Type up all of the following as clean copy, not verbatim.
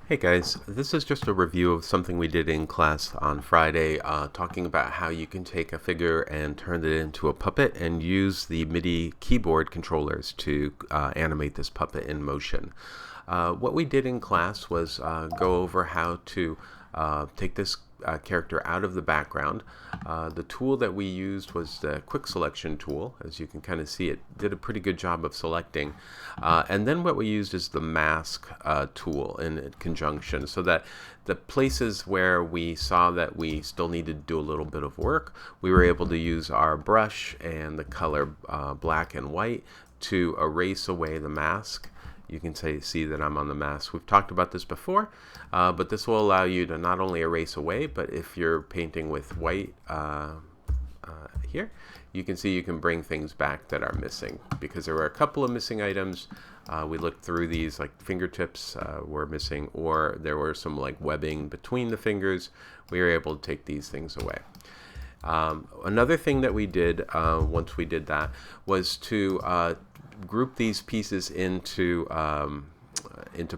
Hey guys, this is just a review of something we did in class on Friday, talking about how you can take a figure and turn it into a puppet and use the Midi keyboard controllers to animate this puppet in motion. What we did in class was go over how to take this character out of the background. The tool that we used was the quick selection tool. As you can kind of see, it did a pretty good job of selecting. And then what we used is the mask tool in conjunction, so that the places where we saw that we still needed to do a little bit of work, we were able to use our brush and the color black and white to erase away the mask. You can see that I'm on the mask. We've talked about this before, but this will allow you to not only erase away, but if you're painting with white here, you can see you can bring things back that are missing, because there were a couple of missing items. We looked through these, like fingertips were missing, or there were some like webbing between the fingers. We were able to take these things away. Another thing that we did once we did that was to group these pieces into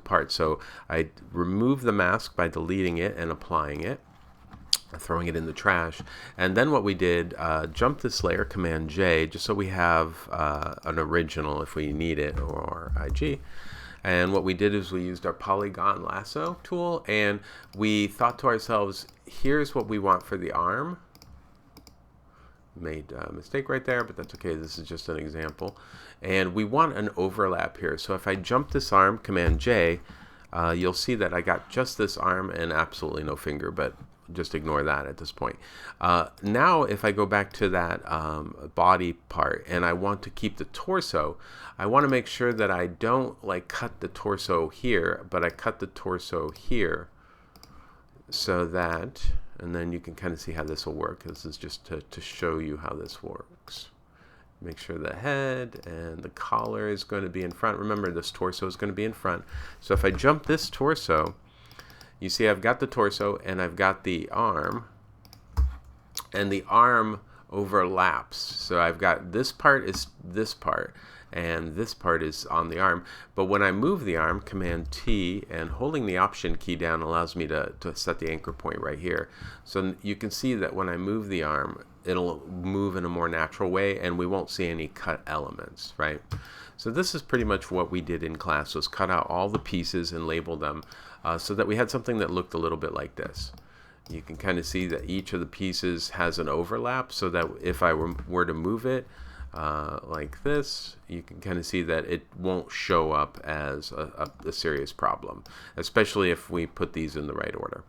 parts. So I removed the mask by deleting it and applying it, throwing it in the trash. And then what we did, jump this layer, Command J, just so we have an original if we need it, or IG. And what we did is we used our Polygon Lasso tool, and we thought to ourselves, here's what we want for the arm. Made a mistake right there, but that's okay. This is just an example. And we want an overlap here. So if I jump this arm, Command J, you'll see that I got just this arm and absolutely no finger, but just ignore that at this point. Now if I go back to that body part and I want to keep the torso, I want to make sure that I don't like cut the torso here, but I cut the torso here, so that, and then you can kind of see how this will work. This is just to show you how this works. Make sure the head and the collar is going to be in front. Remember, this torso is going to be in front. So if I jump this torso, you see I've got the torso and I've got the arm, and the arm overlaps. So I've got this part is this part, and this part is on the arm. But when I move the arm, Command T, and holding the Option key down allows me to set the anchor point right here. So you can see that when I move the arm, it'll move in a more natural way, and we won't see any cut elements, right? So this is pretty much what we did in class, was cut out all the pieces and label them so that we had something that looked a little bit like this. You can kind of see that each of the pieces has an overlap, so that if I were to move it like this, you can kind of see that it won't show up as a serious problem, especially if we put these in the right order.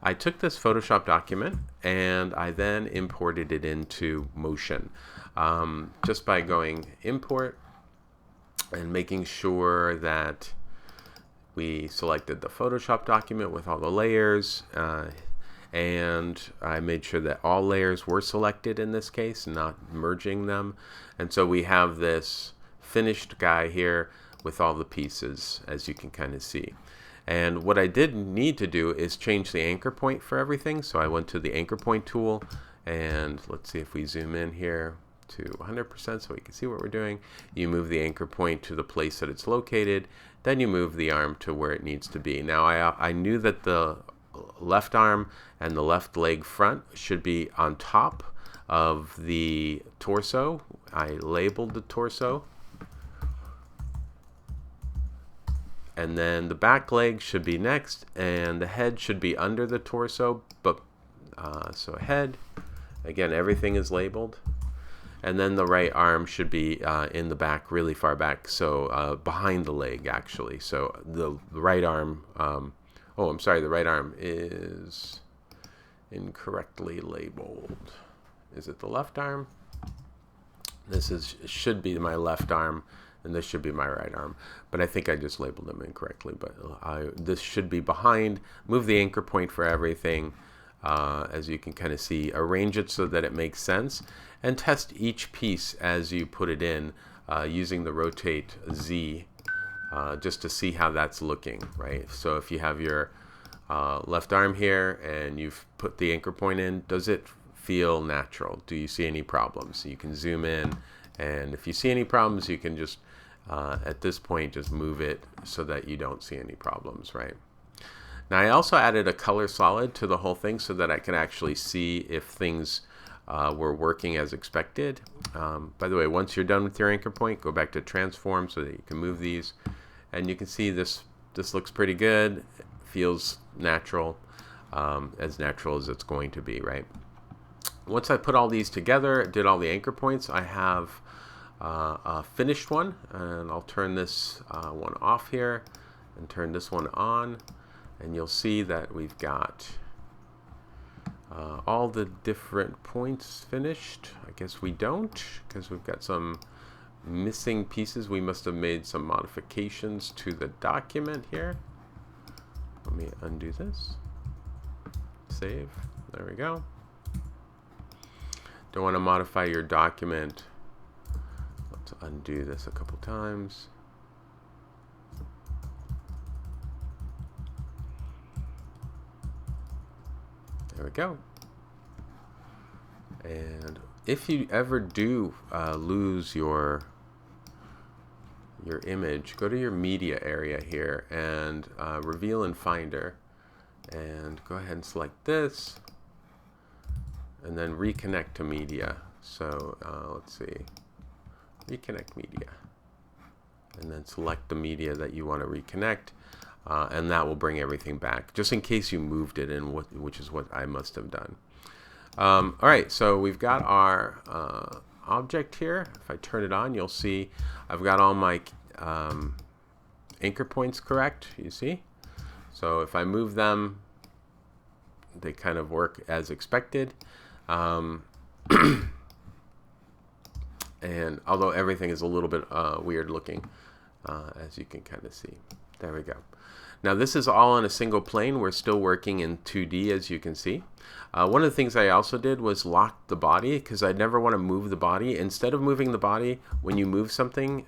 I took this Photoshop document and I then imported it into Motion, just by going Import and making sure that we selected the Photoshop document with all the layers, and I made sure that all layers were selected in this case, not merging them. And so we have this finished guy here with all the pieces, as you can kind of see. And what I did need to do is change the anchor point for everything. So I went to the anchor point tool, and let's see if we zoom in here to 100% so we can see what we're doing. You move the anchor point to the place that it's located, then you move the arm to where it needs to be. Now I knew that the left arm and the left leg front should be on top of the torso. I labeled the torso, and then the back leg should be next, and the head should be under the torso. But so head, again, everything is labeled, and then the right arm should be in the back, really far back, so behind the leg actually. So the right arm, oh, I'm sorry, the right arm is incorrectly labeled. Is it the left arm? This should be my left arm, and this should be my right arm. But I think I just labeled them incorrectly. But this should be behind. Move the anchor point for everything, as you can kind of see. Arrange it so that it makes sense, and test each piece as you put it in using the Rotate Z, just to see how that's looking, right? So if you have your left arm here and you've put the anchor point in, does it feel natural? Do you see any problems? So you can zoom in, and if you see any problems, you can just at this point just move it so that you don't see any problems, right? Now I also added a color solid to the whole thing so that I can actually see if things were working as expected. By the way, once you're done with your anchor point, go back to transform so that you can move these. And you can see this looks pretty good. It feels natural as it's going to be, right? Once I put all these together, did all the anchor points, I have a finished one. And I'll turn this one off here and turn this one on. And you'll see that we've got all the different points finished. I guess we don't, because we've got some missing pieces. We must have made some modifications to the document here. Let me undo this. Save. There we go. Don't want to modify your document. Let's undo this a couple times. There we go. And if you ever do lose your image, go to your media area here and reveal in Finder, and go ahead and select this, and then reconnect to media. So let's see, reconnect media, and then select the media that you want to reconnect. And that will bring everything back, just in case you moved it in, which is what I must have done. All right, so we've got our object here. If I turn it on, you'll see I've got all my anchor points correct, you see? So if I move them, they kind of work as expected. And although everything is a little bit weird looking, as you can kind of see. There we go. Now this is all on a single plane. We're still working in 2D, as you can see. One of the things I also did was lock the body, because I never want to move the body. Instead of moving the body, when you move something,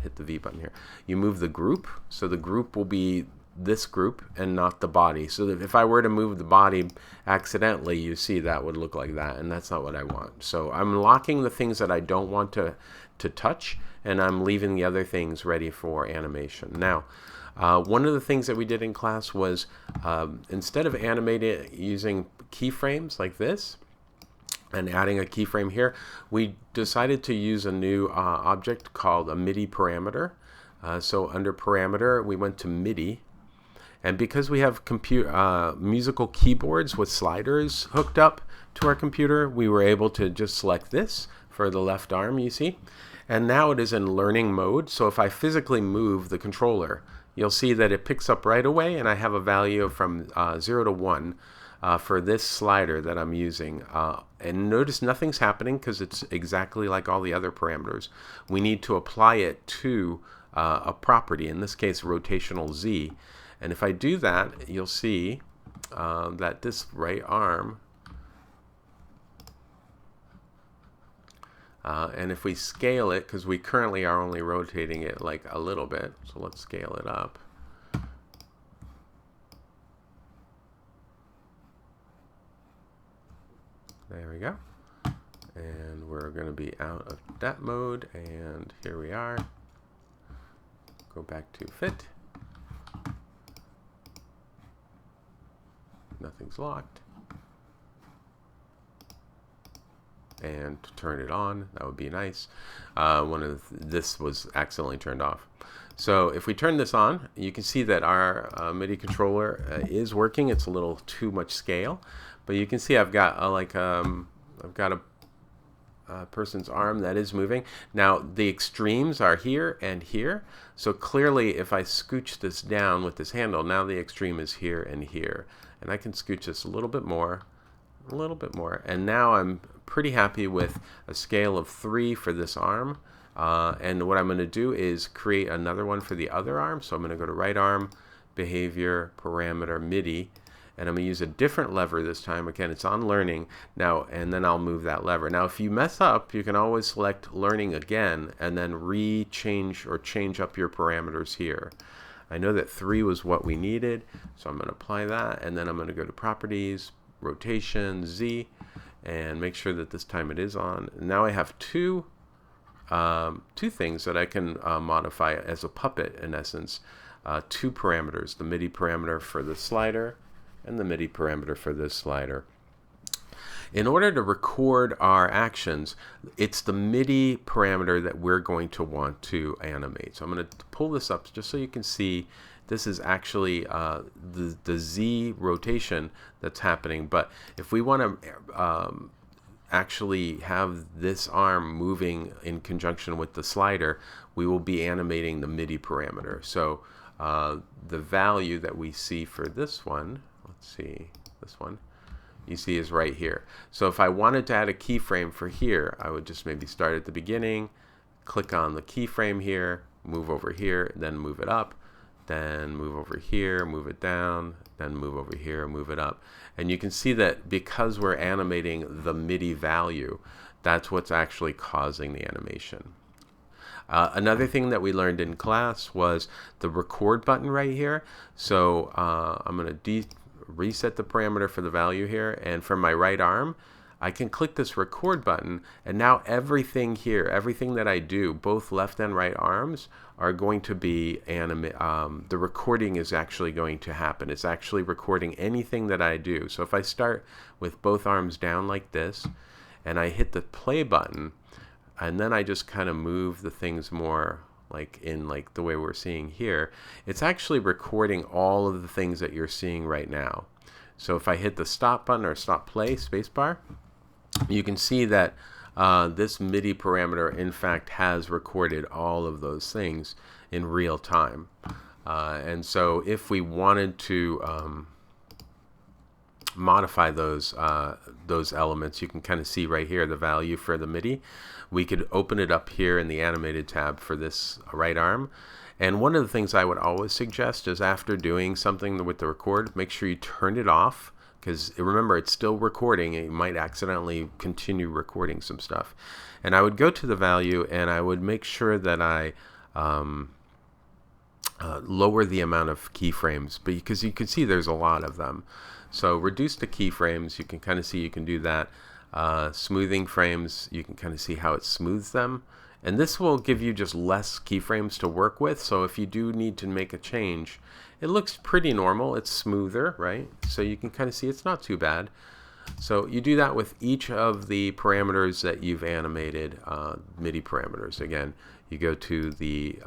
hit the V button here, you move the group. So the group will be this group and not the body. So that if I were to move the body accidentally, you see that would look like that, and that's not what I want. So I'm locking the things that I don't want to touch, and I'm leaving the other things ready for animation. Now, one of the things that we did in class was instead of animating using keyframes like this and adding a keyframe here, we decided to use a new object called a Midi parameter. So under parameter, we went to Midi. And because we have musical keyboards with sliders hooked up to our computer, we were able to just select this for the left arm, you see. And now it is in learning mode. So if I physically move the controller, you'll see that it picks up right away, and I have a value from 0 to 1 for this slider that I'm using. And notice nothing's happening because it's exactly like all the other parameters. We need to apply it to a property, in this case rotational Z. And if I do that, you'll see that this right arm, and if we scale it, because we currently are only rotating it like a little bit, so let's scale it up. There we go. And we're going to be out of that mode, and here we are. Go back to fit. Nothing's locked. And to turn it on, that would be nice. This was accidentally turned off. So if we turn this on, you can see that our MIDI controller is working. It's a little too much scale, but you can see I've got a person's arm that is moving. Now the extremes are here and here. So clearly, if I scooch this down with this handle, now the extreme is here and here, and I can scooch this a little bit more, and now I'm pretty happy with a scale of 3 for this arm. And what I'm going to do is create another one for the other arm. So I'm going to go to right arm, behavior, parameter, MIDI, and I'm going to use a different lever this time. Again, it's on learning now, and then I'll move that lever. Now, if you mess up, you can always select learning again and then change up your parameters here. I know that 3 was what we needed, so I'm going to apply that, and then I'm going to go to properties, rotation, Z, and make sure that this time it is on. Now I have two things that I can modify as a puppet, in essence. two parameters, the Midi parameter for the slider and the Midi parameter for this slider. In order to record our actions, it's the Midi parameter that we're going to want to animate. So I'm going to pull this up just so you can see this is actually the Z rotation that's happening. But if we want to actually have this arm moving in conjunction with the slider, we will be animating the Midi parameter. So the value that we see for this one, let's see, this one, you see is right here. So if I wanted to add a keyframe for here, I would just maybe start at the beginning, click on the keyframe here, move over here, then move it up, then move over here, move it down, then move over here, move it up. And you can see that because we're animating the Midi value, that's what's actually causing the animation. Another thing that we learned in class was the record button right here. So I'm going to reset the parameter for the value here, and for my right arm I can click this record button, and now everything here, everything that I do, both left and right arms, are going to be the recording is actually going to happen. It's actually recording anything that I do. So if I start with both arms down like this and I hit the play button, and then I just kind of move the things more like the way we're seeing here, it's actually recording all of the things that you're seeing right now. So if I hit the stop button or stop play, spacebar, you can see that this Midi parameter in fact has recorded all of those things in real time. And so if we wanted to modify those elements, you can kind of see right here the value for the Midi. We could open it up here in the animated tab for this right arm. And one of the things I would always suggest is after doing something with the record, make sure you turn it off, because remember, it's still recording and you might accidentally continue recording some stuff. And I would go to the value and I would make sure that I lower the amount of keyframes, because you can see there's a lot of them. So reduce the keyframes, you can kind of see you can do that. Smoothing frames, you can kind of see how it smooths them. And this will give you just less keyframes to work with. So if you do need to make a change, it looks pretty normal. It's smoother, right? So you can kind of see it's not too bad. So you do that with each of the parameters that you've animated, Midi parameters. Again, you go to the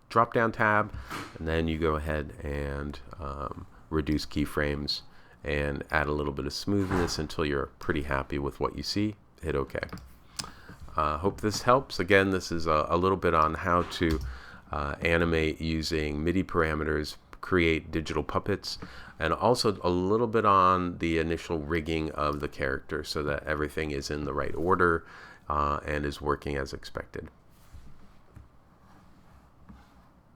drop-down tab, and then you go ahead and reduce keyframes and add a little bit of smoothness until you're pretty happy with what you see. Hit OK. Hope this helps. Again, this is a little bit on how to animate using Midi parameters, create digital puppets, and also a little bit on the initial rigging of the character so that everything is in the right order and is working as expected.